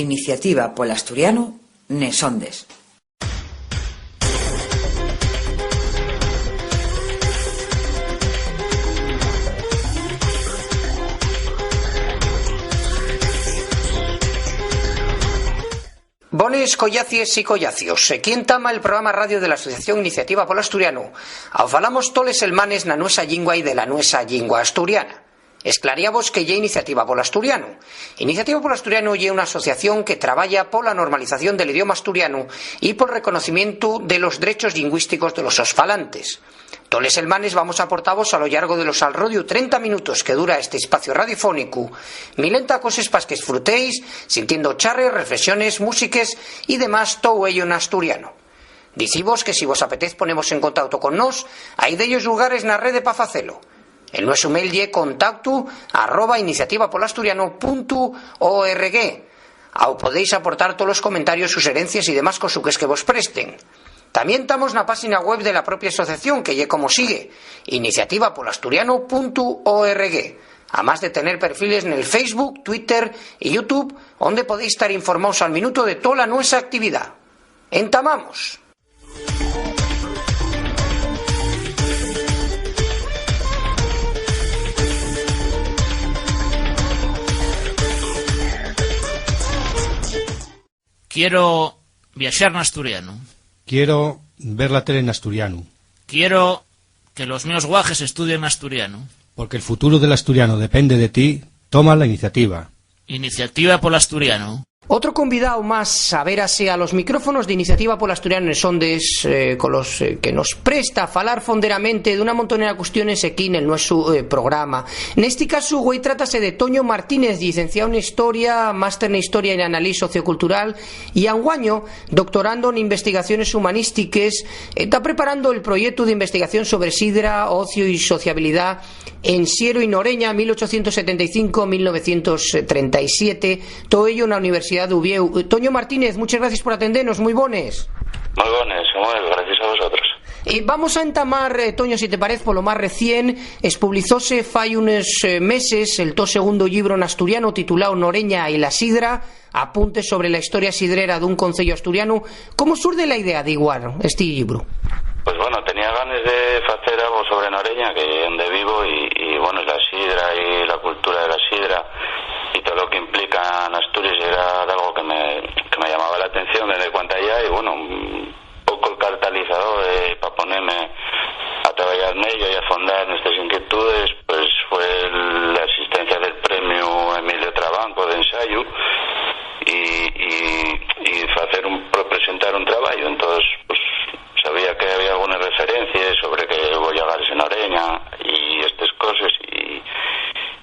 Iniciativa Pol Asturiano, Nesondes. Bones collacies y collacios. Quien tama el programa radio de la Asociación Iniciativa Pol Asturiano. Falamos toles elmanes na nuesa lingua y de la nuesa lingua asturiana. Esclaríamos que lle Iniciativa Pol Asturiano. Iniciativa Pol Asturiano lle una asociación que traballa pola normalización del idioma asturiano y por reconocimiento de los derechos lingüísticos de los osfalantes. Toles elmanes vamos a aportaros a lo largo de los alrodio 30 minutos que dura este espacio radiofónico. Milenta cosas para que disfrutéis, sintiendo charres, reflexiones, músiques y demás todo ello en asturiano. Dicimos que si vos apetez ponemos en contacto con nos, hay de ellos lugares na rede pa facelo. El nuestro mail lle contactu@iniciativapolasturiano.org. Ao podéis aportar todos los comentarios, sugerencias y demás cosuques que vos presten. También estamos en la página web de la propia asociación, que lle como sigue, iniciativapolasturiano.org, además de tener perfiles en el Facebook, Twitter y YouTube, donde podéis estar informados al minuto de toda nuestra actividad. ¡Entamamos! Quiero viajar en asturiano. Quiero ver la tele en asturiano. Quiero que los míos guajes estudien asturiano. Porque el futuro del asturiano depende de ti, toma la iniciativa. Iniciativa Pol Asturiano. Otro convidado más a verase a los micrófonos de Iniciativa Pol Asturiano en Sondes, con los que nos presta a falar fonderamente de una montonera de cuestiones aquí en el nuestro programa. En este caso, güey, trátase de Toño Martínez, licenciado en Historia, máster en Historia y Análisis Sociocultural, y anguaño, doctorando en Investigaciones Humanísticas. Está preparando el proyecto de investigación sobre sidra, ocio y sociabilidad en Siero y Noreña, 1875-1937, todo ello en la Universidad de Uvieu. Toño Martínez, muchas gracias por atendernos, muy bones. Muy bones, Samuel, gracias a vosotros. Vamos a entamar, Toño, si te parece, por lo más recién. Expulizóse fai unos meses el segundo libro en asturiano titulado Noreña y la sidra, apuntes sobre la historia sidrera dun concello asturiano. ¿Cómo surge la idea de igual este libro? Pues bueno, tenía ganas de hacer algo sobre Noreña, que es donde vivo, y bueno, la sidra y la cultura de la sidra y todo lo que implica en Asturias era algo que me llamaba la atención desde cuando allá, y bueno, un poco el catalizador para ponerme a trabajar en ello y a fondar en estas inquietudes, pues fue la asistencia del premio Emilio Trabanco de ensayo y presentar un trabajo. Entonces, pues sabía que había algunas referencias sobre que voy a llegar en Oreña y estas cosas,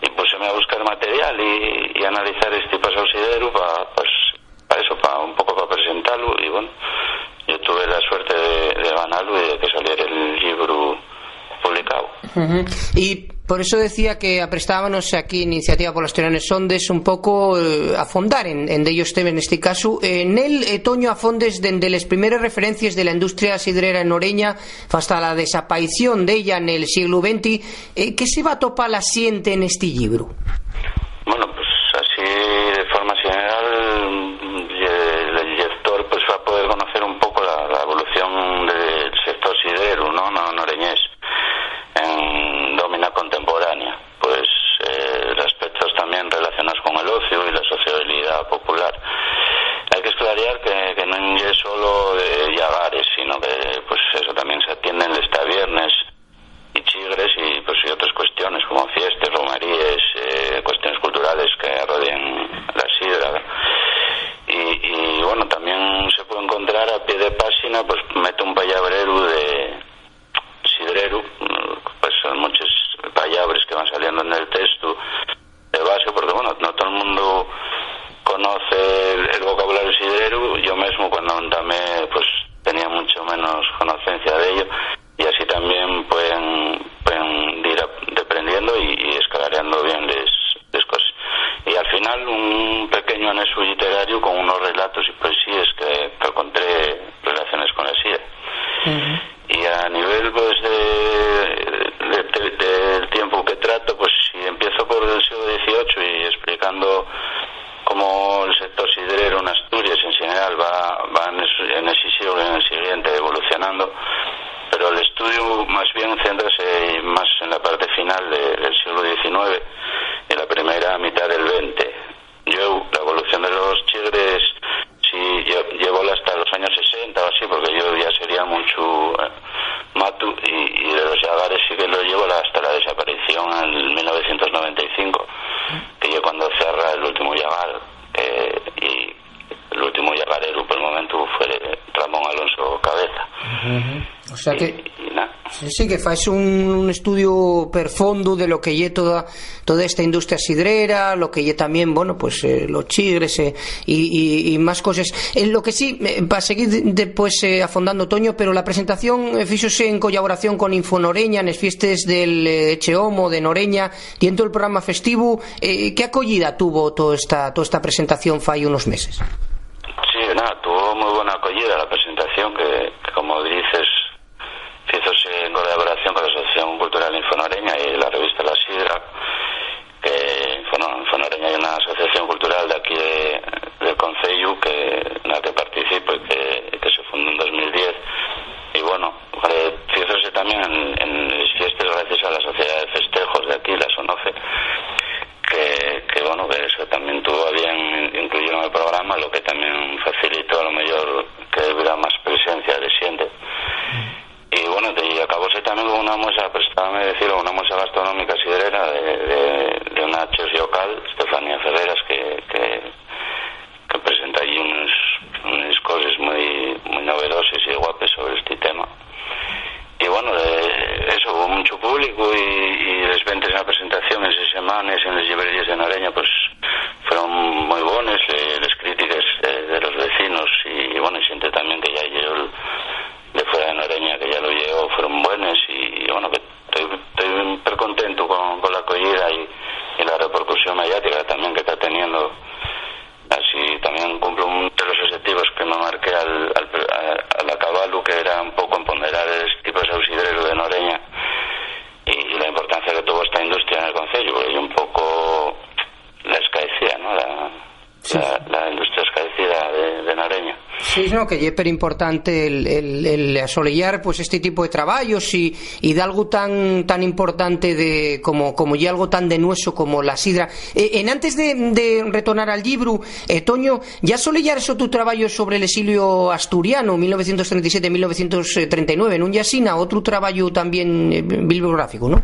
y puse-me a buscar material y analizar este pasado sidero para un poco para presentarlo, y bueno, yo tuve la suerte de ganarlo y de que saliera el libro publicado. Y por eso decía que aprestábamos aquí Iniciativa Pol Asturiano Sondes un poco a fondar en ellos temas en este caso. En el Toño afondes desde las primeras referencias de la industria sidrera en Oreña hasta la desaparición de ella en el siglo XX. ¿Qué se va a topar la siente en este libro? Bueno, pues así de forma general el lector pues va a poder conocer un poco la evolución del sector sidrero, ¿no? Noreñés en domina contemporánea, pues aspectos también relacionados con el ocio y la sociabilidad popular. Hay que esclarecer que no es solo de llagares, sino que pues eso también se atienden los tabiernes y chigres y pues y otras cuestiones como fiestas, romerías, cuestiones culturales que rodean la sidra. Y bueno, también se puede encontrar a pie de página, pues meto un payabrero de sidrero, pues son muchos palabras que van saliendo en el texto de base, porque bueno, no todo el mundo conoce el vocabulario sidrero. Yo mismo cuando andamé pues tenía mucho menos conocencia de ello, y así también pueden ir aprendiendo y escalareando bien las cosas. Y al final un pequeño anexo literario con unos relatos y poesías que encontré relaciones con la sidra. Y a nivel pues del tiempo que trato, pues si empiezo por el siglo XVIII y explicando cómo el sector sidrero final del siglo XIX y la primera mitad del XX. Yo, la evolución de los chigres, sí, llevo hasta los años 60 o así, porque yo ya sería mucho matu, y de los yagares sí que lo llevo hasta la desaparición en 1995, que yo cuando cerra el último yagar, y el último yagarero por el momento fue Ramón Alonso Cabeza. O sea que sí que faz un estudio perfondo de lo que lle toda esta industria sidrera, lo que lle también, bueno, pues los chigres y más cosas. Lo que sí, para seguir después afondando, Toño, pero la presentación fíxose en colaboración con Infonoreña nes fiestes del Cheomo de Noreña, dentro del programa festivo. ¿Qué acogida tuvo toda esta presentación fai unos meses? Sí, tuvo muy buena acogida la presentación, que como dices, hízose en colaboración con la Asociación Cultural Infonoreña y la revista La Sidra, que Infonoreña es una asociación cultural de aquí del Concello en la que participo y que se fundó en 2010. Y bueno, hízose también en fiestas gracias a la Sociedad de Festejos de aquí, la SONOFE, que bueno, que eso también tuvo bien incluir en el programa, lo que también facilitó a lo mejor que hubiera más presencia de xente. Y bueno, y acabóse también con una muestra, prestábame decir, una muestra gastronómica sidrera de una chef local, Estefanía Ferreras, que presenta allí unas cosas muy novedosas y guapas sobre este tema. Y bueno, eso, hubo mucho público y las ventas en la presentación en esas semanas en las librerías de Noreña pues fueron muy buenas, las críticas de los vecinos y bueno, y siento también que ya llegó de fuera de Noreña, que ya lo llegó, fueron buenas y bueno, que estoy súper contento con la acogida y la repercusión mediática también que está teniendo. Así también cumplo uno de los objetivos que me marqué al acabarlo, que era un poco empoderar el tipo de sidrero de Noreña y la importancia que tuvo esta industria en el concello, porque yo un poco la escaecía, ¿no? La industria escaecida de Noreña. Sí, no, que é super importante el asolellar pues este tipo de traballos y de algo tan importante de como lle algo tan denueso como la sidra. En antes de retornar al libro, Toño, ya asolellar eso tu traballo sobre el exilio asturiano 1937-1939, non lle asina outro traballo también bibliográfico, ¿no?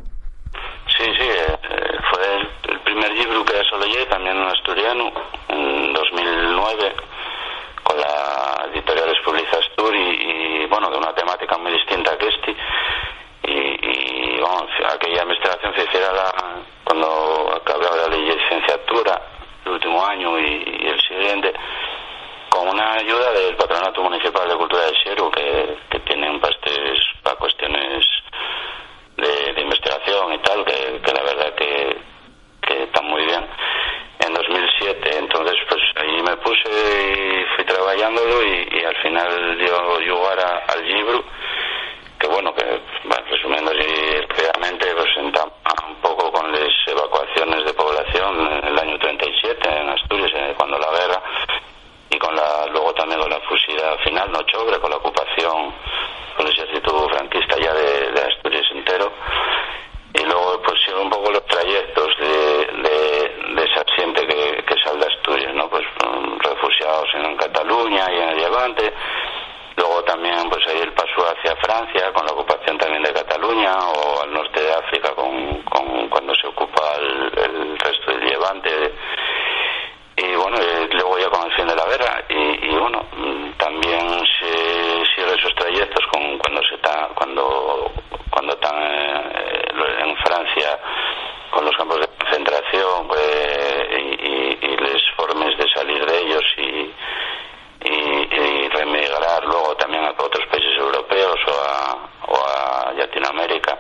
Sí, fue el primer libro que asolellé también en asturiano en 2009 con la editorial Publica Astur y bueno, de una temática muy distinta que y bueno, aquella investigación se hiciera cuando acabé la licenciatura el último año y el siguiente, con una ayuda del Patronato Municipal de Cultura de Xero que tienen para cuestiones de investigación y tal, que la verdad que están muy bien. En 2007, entonces pues ahí me puse y fui trabajándolo y al final dio lugar al libro, que bueno, resumiendo así rápidamente, pues un poco con las evacuaciones de población en el año 37 en Asturias, cuando la guerra, y luego también con la fusilada final, no chobre, con la ocupación con el ejército franquista ya de Asturias entero. Y luego pues sigo un poco los trayectos de esa gente que sale de Asturias, ¿no? Pues refugiados en Cataluña y en el Levante. Luego también pues ahí el paso hacia Francia con la ocupación también de Cataluña, o al norte de África cuando se ocupa el resto del Levante. Y bueno, luego ya con el fin de la guerra y bueno, también se sigue esos trayectos cuando están en Francia con los campos de concentración y las formas de salir de ellos y remigrar luego también a otros países europeos o a Latinoamérica.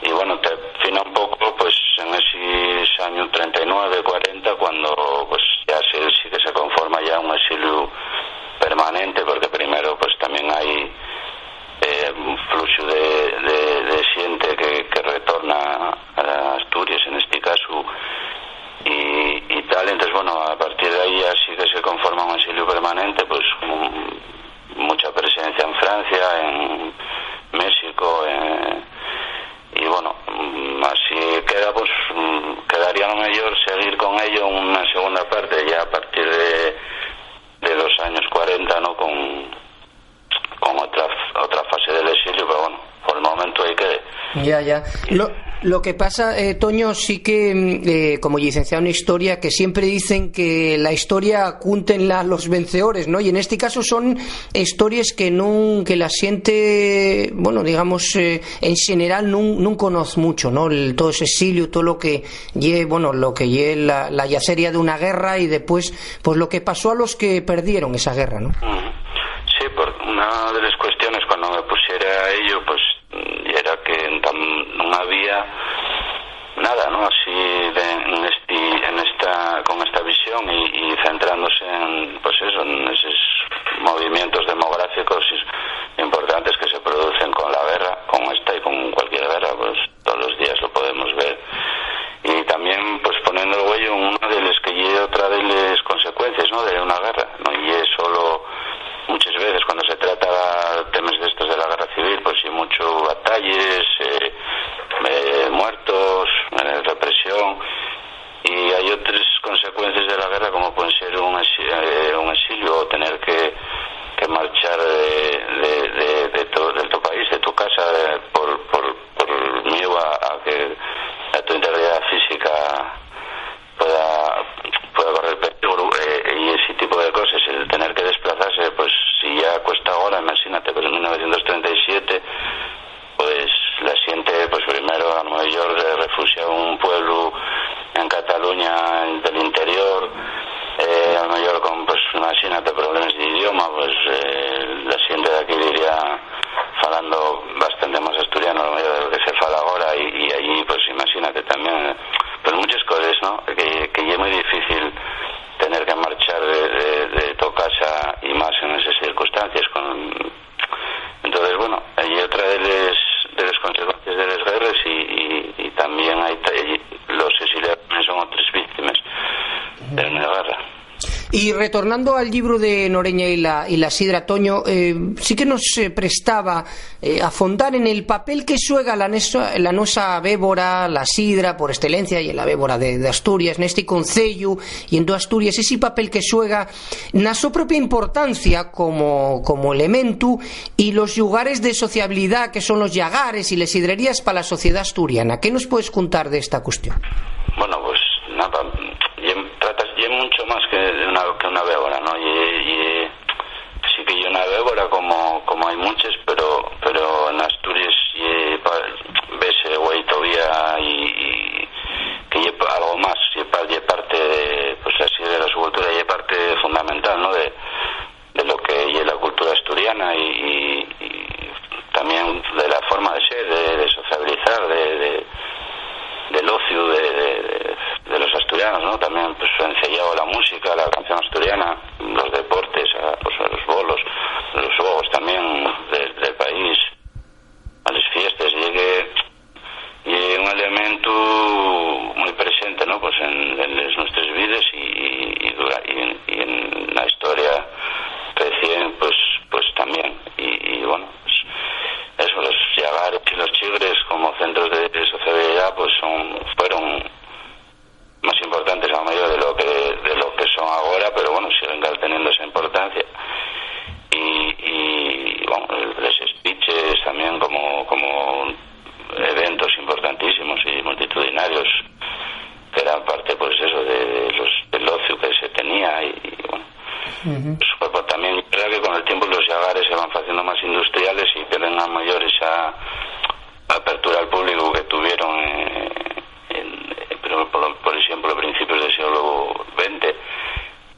Y bueno, te afina un poco pues en ese año 39-40 cuando pues ya sí que se conforma ya un exilio permanente, porque primero pues también hay un flujo de gente que retorna a Asturias en este caso y tal. Entonces bueno, a partir de ahí ya sí que se conforma un exilio permanente, pues mucha presencia en Francia, en México, y bueno, así Ya. Lo que pasa, Toño, sí que como licenciado en Historia, que siempre dicen que la historia cúntenla los vencedores, ¿no? Y en este caso son historias que la xente, bueno, digamos, en general non conoce mucho, ¿no? Todo ese exilio, todo lo que lle la yaceria de una guerra y después, pues lo que pasó a los que perdieron esa guerra, ¿no? Sí, una de las cuestiones cuando me pusiera a ello, pues era que no había nada, ¿no? Así con esta visión y centrándose en, pues eso, en esos movimientos demográficos importantes que se producen con la guerra, con esta y con cualquier guerra, pues todos los días lo podemos ver. Y también, pues poniendo el huello en una de las que lleva otra de las consecuencias, ¿no? De una guerra, no y es solo. Muchas veces cuando se trata temas de estos de la guerra civil, pues hay mucho batalles, muertos, represión, y hay otras consecuencias de la guerra como pueden ser un exilio o tener que marchar de tu país, de tu casa, por miedo a que tu integridad física pueda correr peligro, y ese tipo de cosas, el tener que desplazarse, pues si ya cuesta ahora, imagínate, pero en 1937 pues la gente, pues primero a lo mejor refugia un pueblo en Cataluña del interior, a lo mejor con, pues imagínate, problemas de idioma, pues la gente de aquí diría falando bastante más asturiano a lo mejor de lo que se fala ahora, y allí pues imagínate también, pues muchas cosas, ¿no? Que es muy difícil tener que marchar de tu casa y más en esas circunstancias. Entonces, bueno, hay otra de las consecuencias de las guerras y también hay los exiliados son otras víctimas de una guerra. Y retornando al libro de Noreña y la sidra, Toño, sí que nos prestaba a fondar en el papel que xuega la nosa Bévora, la sidra por excelencia, y en la Bévora de Asturias, neste concello y en toda Asturias, ese papel que xuega na súa propia importancia como elemento y los lugares de sociabilidad que son los llagares y las sidrerías para la sociedad asturiana. ¿Qué nos puedes contar de esta cuestión? Bueno, pues nada, y mucho más que una Bévora, ¿no? Y sí que hay una Bévora como hay muchas, pero en Asturias ves güey todavía y que lleva algo más, y parte de, pues así de la su cultura, y parte fundamental, ¿no? De lo que es la cultura asturiana y también de la forma de ser, de sociabilizar, del ocio de los asturianos, ¿no? También pues enseñado la música, la canción asturiana, los deportes, pues los bolos, los juegos también del país, a las fiestas, y un elemento muy presente, ¿no? Pues en nuestras vidas y en la historia recién, pues también, y bueno, pues eso, los llagares y los chigres como centros de sociabilidad pues fueron más importantes a lo mejor de lo que son ahora, pero bueno, siguen teniendo esa importancia, y bueno, los speeches también como eventos importantísimos y multitudinarios que eran parte pues eso del ocio que se tenía, y bueno, pues también es verdad que con el tiempo los llagares se van haciendo más industriales y pierden a mayor esa apertura al público que tuvieron por ejemplo a principios del siglo XX,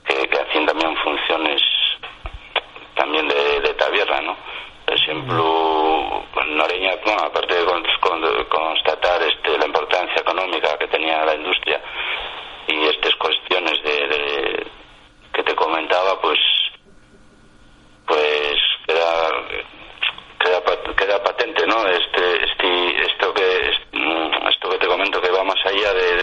que hacían también funciones también de taberna, ¿no? Por ejemplo, en Noreña, bueno, aparte de constatar la importancia económica que tenía la industria y estas cuestiones que te comentaba, pues queda patente, ¿no? Esto que te comento, que va más allá de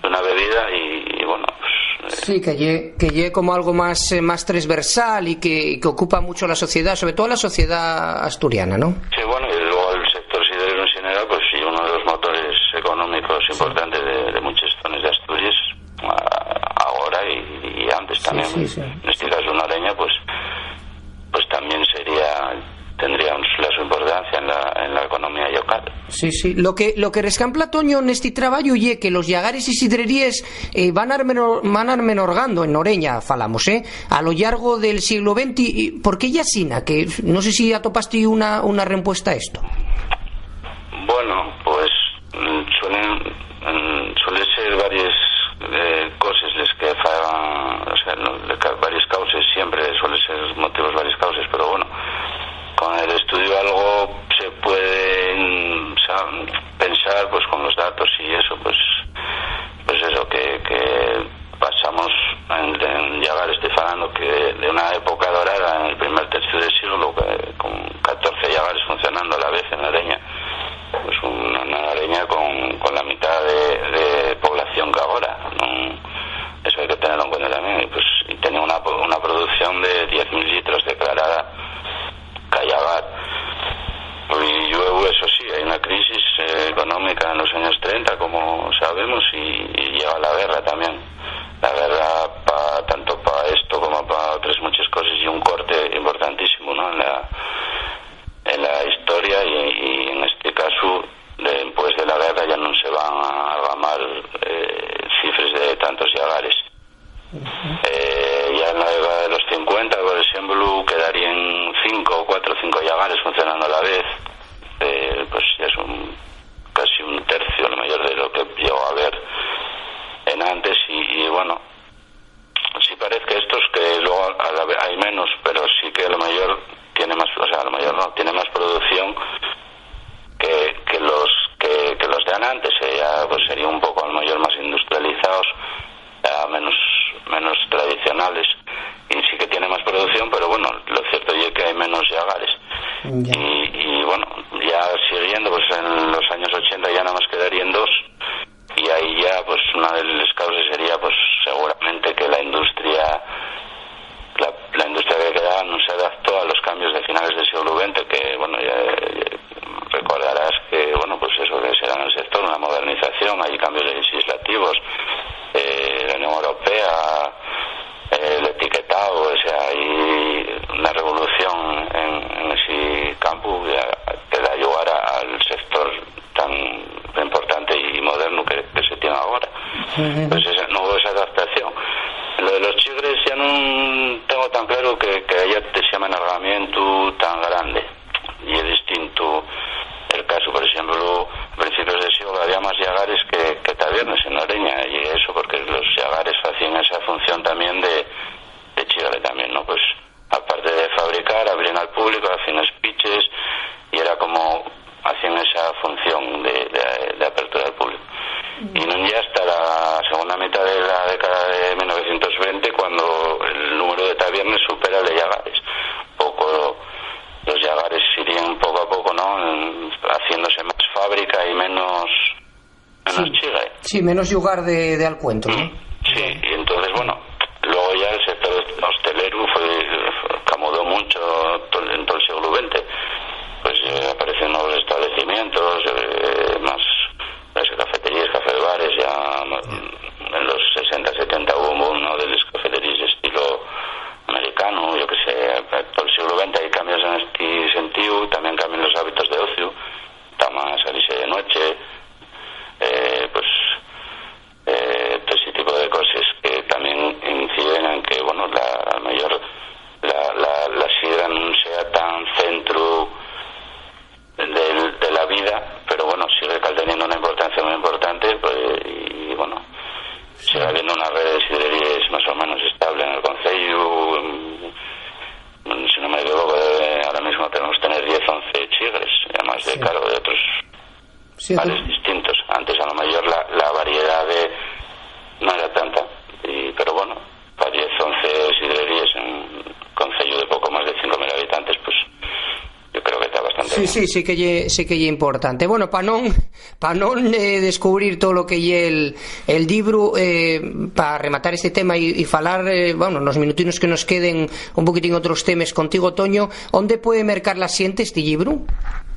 una bebida, y bueno, pues, sí, que llegue como algo más transversal y que ocupa mucho la sociedad, sobre todo la sociedad asturiana, ¿no? Sí, bueno, y luego el sector siderero en general, pues sí, uno de los motores económicos importantes de muchas zonas de Asturias, ahora y antes también. Sí. En este caso Noreña, pues también sería tendría su importancia en la economía local. Sí, sí. Lo que rescampla Toño neste traballo é que los llagares e sidrerías van a menorgando en Noreña, falamos, a lo largo del siglo XX. ¿Por qué ya sina? Que no sé si atopaste una respuesta a esto. Bueno, pues suelen ser varias cosas les que fagan, o sea, varias causas, siempre suelen ser motivos varias causas, pero bueno, con el estudio algo se puede pensar, pues con los datos y eso, pues eso, que pasamos en llagares, estoy hablando que de una época dorada en el primer tercio del siglo, con 14 llagares funcionando a la vez en Noreña, pues una Noreña con la mitad de población que ahora, eso hay que tenerlo en cuenta también, y tenía una producción de 10.000 litros declarada Callagat. Y luego, eso sí, hay una crisis económica en los años 30, como sabemos, y llega la guerra también. La guerra, tanto para esto como para otras muchas cosas, y un corte importantísimo, ¿no?, en la historia, y en este caso, después de la guerra, ya no se van a gamar cifras de tantos llagares. Ya en la década de los 50, por ejemplo, quedarían 4 o 5 llagares funcionando a la vez, pues ya es casi un tercio, lo mayor de lo que llegó a haber en antes, y bueno, sí parece que estos que luego hay menos, pero sí que a lo mejor tiene más, o sea, a lo mejor no, tiene más producción que los de antes, ya pues sería un poco a lo mejor más industrializados, menos tradicionales, y sí que tiene más producción, pero bueno, lo cierto es que hay menos llagares. Y bueno, ya siguiendo, pues en los años 80 ya nada más quedarían 2, y ahí ya pues una de las causas sería pues seguramente que la industria que quedaba no se adaptó a los cambios de finales del siglo XX, que bueno, ya recordarás que bueno, pues eso que será en el sector una modernización, hay cambios legislativos, la Unión Europea, el etiquetado, o sea, hay una revolución en ese campo que da lugar al sector tan importante y moderno que se tiene ahora. Pues no hubo esa adaptación. Lo de los chigres ya no tengo tan claro que haya ese amargamiento tan grande, y es distinto el caso, por ejemplo, a principios del siglo había más llagares que tabernas en Noreña, y eso porque los llagares hacían esa función también de chigre también, ¿no? Pues aparte de fabricar, abrían al público, hacían speeches, y era como hacían esa función de apertura al público. Y no ya hasta la segunda mitad de la década de 1920 cuando el número de tabernas supera el de llagares. Los llagares irían poco a poco, ¿no?, haciéndose más fábrica y menos chigre. Sí, menos lugar de alcuentro, ¿no? Sí, y entonces, bueno, luego ya el sector hostelero camudó mucho en todo el siglo XX. Pues aparecen nuevos establecimientos, más cafeterías, café-bares, ya en los 60, 70 hubo un boom, ¿no?, de las cafeterías de estilo americano, yo que sé, todo el siglo XX hay cambios en este sentido, también cambian los hábitos de ocio, está más salirse de noche, todo ese tipo de cosas que también inciden en que, bueno, a lo mejor la sidra no sea tan centro de la vida, pero bueno, sigue teniendo una importancia muy importante, pues, y bueno, sigue habiendo una red de sidrerías más o menos estable en el concello. Si no me equivoco, ahora mismo tenemos que tener 10, 11 chigres, además de cargo de otros bares distintos. Antes a lo mejor la variedad no era tanta, pero bueno, para 10, 11 sidrerías en un concello de poco más de 5.000 habitantes, pues yo creo que está bastante bien. Sí que é importante. Bueno, para non descubrir todo lo que é el libro, para rematar este tema e falar, bueno, nos minutinos que nos queden un poquitín outros temas contigo, Toño, onde puede mercar la xente este libro?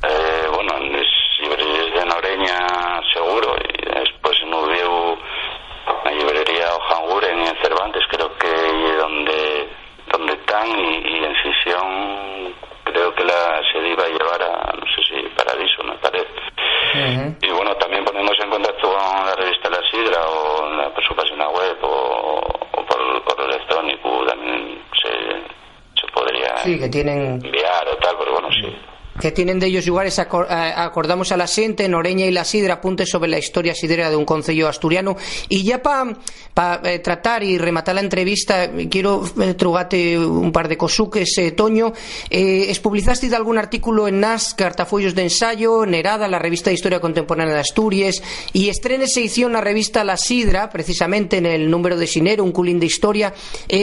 Bueno, en las librerías de Noreña seguro, y después no veo la librería Ojanguren y en Cervantes, creo que donde están, y en Sisión creo que Sí, que tienen... enviar o tal, pero bueno, sí. Que tienen de ellos lugares, acordamos a la xente, en Oreña y la Sidra, apuntes sobre la historia sidrera de un concello asturiano. Y ya para tratar y rematar la entrevista, quiero trugarte un par de cosuques, Toño. Publicaste algún artículo en NAS, Cartafollos de Ensayo, Nerada, la revista de Historia Contemporánea de Asturias, y estrenes edición la revista La Sidra, precisamente en el número de Xinero, un culín de historia.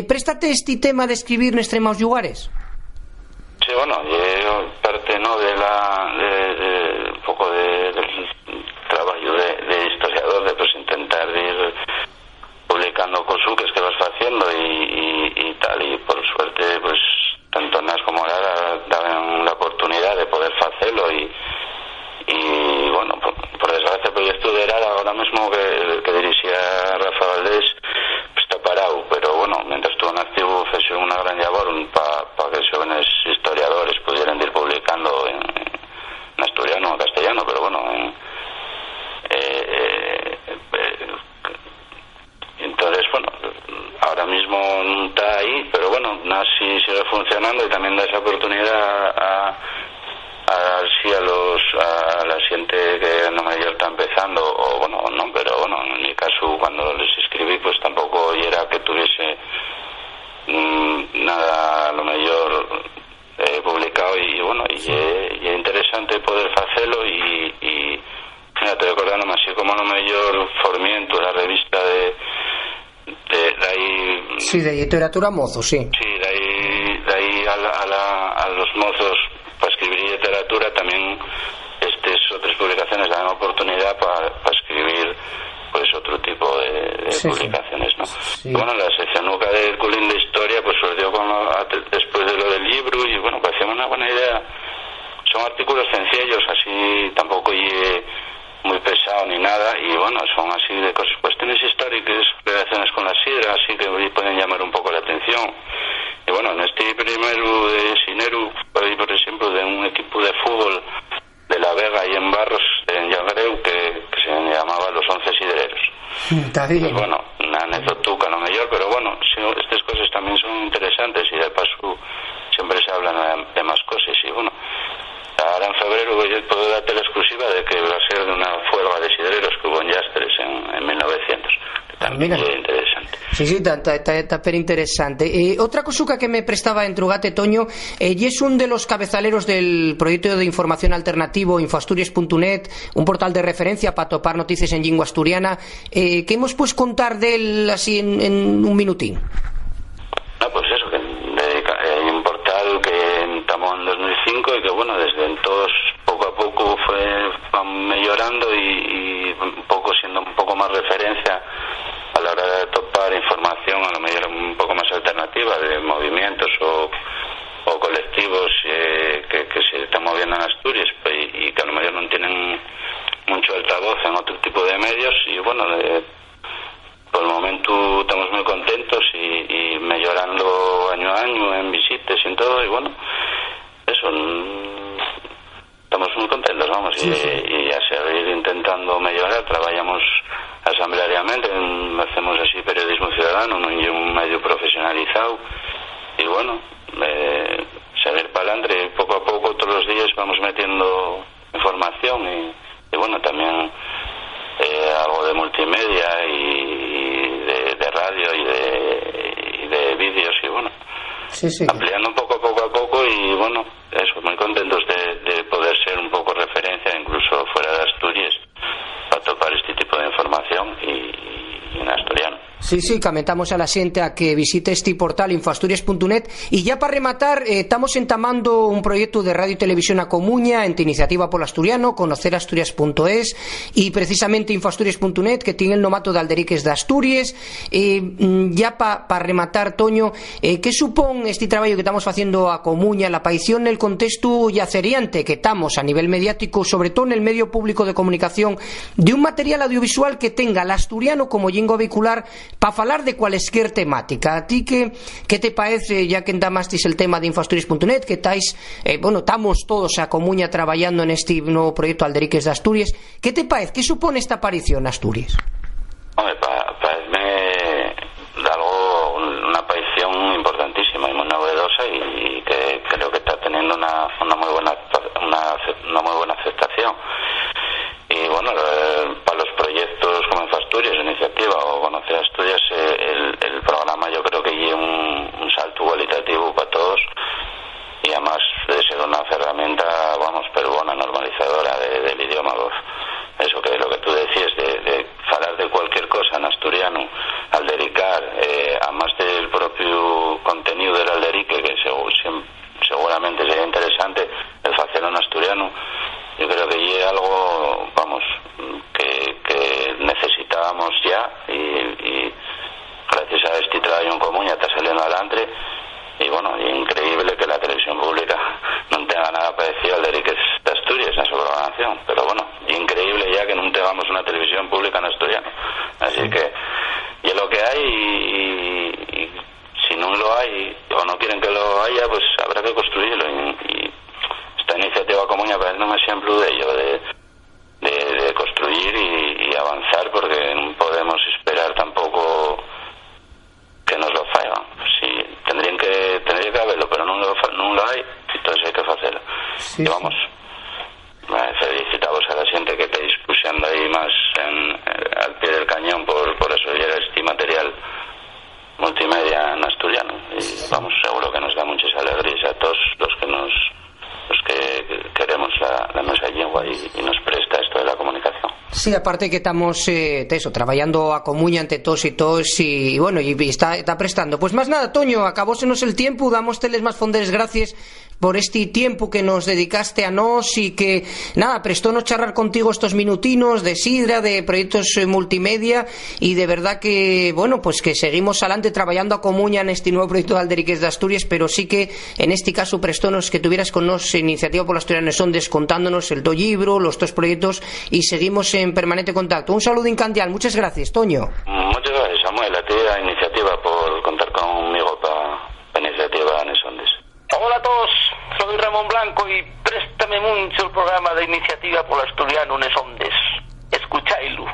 Préstate este tema de escribir en extremos lugares. Sí, bueno, yo parte no de un poco del trabajo de historiador, de pues intentar ir publicando cosuques que vas haciendo y tal, y por suerte pues tanto NAS como Lara daban la oportunidad de poder hacerlo y bueno, por desgracia pues yo estudiar ahora mismo que dirigía Rafa Valdés pues está parado, pero bueno, mientras estuvo en activo fue una gran labor para que jóvenes historiadores pudieran ir publicando en asturiano o castellano, pero bueno, entonces bueno, ahora mismo no está ahí, pero bueno, NAS sí sigue funcionando y también da esa oportunidad a la gente que no mayor está empezando, o bueno, no, pero bueno, en mi caso cuando les escribí pues tampoco era que tuviese nada a lo mejor publicado y bueno, y es interesante poder hacerlo y mira, te recordándome así como a lo mejor Formiento, la revista de ahí... Sí, de literatura mozo, sí. Sí, de ahí a los mozos para escribir literatura también otras publicaciones dan oportunidad para escribir pues otro tipo de sí, publicaciones, ¿no? Sí. Y, bueno, la sección nuca del culín de historia pues surgió después de lo del libro y bueno, parecía una buena idea. Son artículos sencillos, así tampoco muy pesado ni nada, y bueno, son así de cuestiones históricas, relaciones con la sidra, así que pueden llamar un poco la atención. Y bueno, en este primero de Xinero, por ejemplo, de un equipo de fútbol de La Vega y en Barros, en Llagreu, que se llamaba Los 11 Sidreros. Está bien. Pues bueno, una anécdota a lo mejor, pero bueno, sí, estas cosas también son interesantes y de paso siempre se hablan de más cosas y bueno, ahora en febrero puedo darte la exclusiva de que va a ser de una huelga de sidreros que hubo en Llastres en 1900. También es interesante. Sí, está pero interesante. Otra cosuca que me prestaba en Trugate, Toño, y es un de los cabezaleros del proyecto de información alternativo Infoasturias.net, un portal de referencia para topar noticias en lingua asturiana. ¿Qué hemos pues contar de él así en un minutín? Pues eso, que hay un portal que estamos en 2005 y que bueno, desde entonces poco a poco van mejorando y un poco siendo un poco más referencia a la hora de topar información a lo mejor un poco más alternativa de movimientos o colectivos que se están moviendo en Asturias y que a lo mejor no tienen mucho altavoz en otro tipo de medios y bueno, por el momento estamos muy contentos y mejorando año a año en visitas y en todo y bueno, eso estamos muy contentos, vamos, sí. Y a seguir intentando mejorar. Trabajamos asambleariamente, hacemos así periodismo ciudadano, un medio profesionalizado y bueno, seguir para adelante poco a poco, todos los días vamos metiendo información y bueno, también algo de multimedia y de radio y de vídeos y bueno, sí. Ampliando un poco a poco y bueno, eso, muy contentos de poder ser un poco referencia incluso fuera de Asturias para topar este tipo de información y en asturiano. Sí, comentamos a la xente a que visite este portal infoasturias.net y ya para rematar, estamos entamando un proyecto de radio y televisión a Comuña entre Iniciativa Polo Asturiano, conocerasturias.es y precisamente infoasturias.net que tiene el nomato de Alderiques de Asturias. Ya para rematar, Toño, ¿qué supón este trabajo que estamos haciendo a Comuña, la aparición en el contexto yaceriante que estamos a nivel mediático, sobre todo en el medio público de comunicación, de un material audiovisual que tenga el asturiano como lingua vehicular para falar de cualesquier temática? A ti ¿qué te parece, ya que entamasteis el tema de Infoasturias.net, que estáis, estamos todos a Comuña trabajando en este nuevo proyecto Alderiques de Asturias? ¿Qué te parece? ¿Qué supone esta aparición, Asturias? Hombre, parece algo, una aparición importantísima y muy novedosa y que una muy buena aceptación. Y bueno, para los proyectos como Infasturias, Iniciativa o Conocer Asturias, el programa yo creo que lleva un salto cualitativo para todos, y además de ser una herramienta, vamos, pero buena, normalizadora del idioma. Eso que lo que tú decías, de hablar de cualquier cosa en asturiano, aldericar, además del propio contenido del alderique, que seguramente sería interesante el hacerlo en asturiano. Yo creo que es algo, vamos, que necesitábamos ya, y gracias a este trabajo en común ya está saliendo adelante. Y bueno, es increíble que la televisión pública no tenga nada parecido al de Asturias en su programación, pero bueno, es increíble ya que no tengamos una televisión pública en asturiano. Así que, y es lo que hay, y si no lo hay, o no quieren que lo haya, pues habrá que construirlo. Y esta iniciativa común parece un ejemplo de ello, de construir y avanzar, porque no podemos esperar tampoco que nos lo fallan. Sí, tendría que haberlo, pero no lo hay, entonces hay que hacerlo. Sí, y vamos, felicitamos a la gente que estáis pusiendo ahí más al pie del cañón por eso ya este material multimedia en asturiano, y vamos, seguro que nos da muchas alegrías a todos los que queremos la nuestra lengua y nos presta esto de la comunicación. Sí, aparte que estamos trabajando a comuña ante todos y bueno, y está prestando. Pues más nada, Toño, acabósenos el tiempo, dámosteles más fonderes gracias por este tiempo que nos dedicaste a nos, y que nada, prestónos charlar contigo estos minutinos de sidra, de proyectos multimedia, y de verdad que bueno, pues que seguimos adelante trabajando a comuña en este nuevo proyecto de Alderiques de Asturias, pero sí que en este caso prestónos que tuvieras con nos Iniciativa por Asturiano Nesondes contándonos el libro, los dos proyectos, y seguimos en permanente contacto. Un saludo incandial, muchas gracias, Toño. Muchas gracias, Samuel, a ti, a Iniciativa, por contar conmigo para Iniciativa Nesondes. Hola a todos, soy Ramón Blanco y préstame mucho el programa de Iniciativa por Asturiano Nesondes. Escuchailo.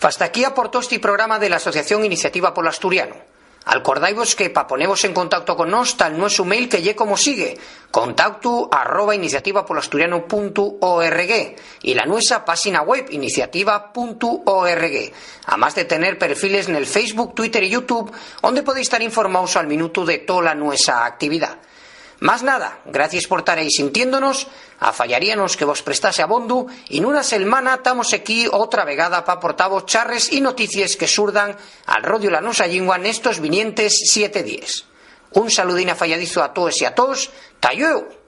Hasta aquí aportó este programa de la Asociación Iniciativa por Asturiano. Acordaivos que pa ponevos en contacto con nos tal nuestro mail que lle como sigue: contacto@iniciativapolasturiano.org, y la nuestra página web iniciativa.org, además de tener perfiles en el Facebook, Twitter y YouTube, donde podéis estar informados al minuto de toda la nuestra actividad. Más nada, gracias por estar ahí sintiéndonos, afallaríanos que vos prestase abondo, y en una semana estamos aquí otra vegada para aportaros charres y noticias que surdan al rodio la nosa lingua en estos vinientes 7 días. Un saludín afalladizo a todos y a todos, ¡tayueu!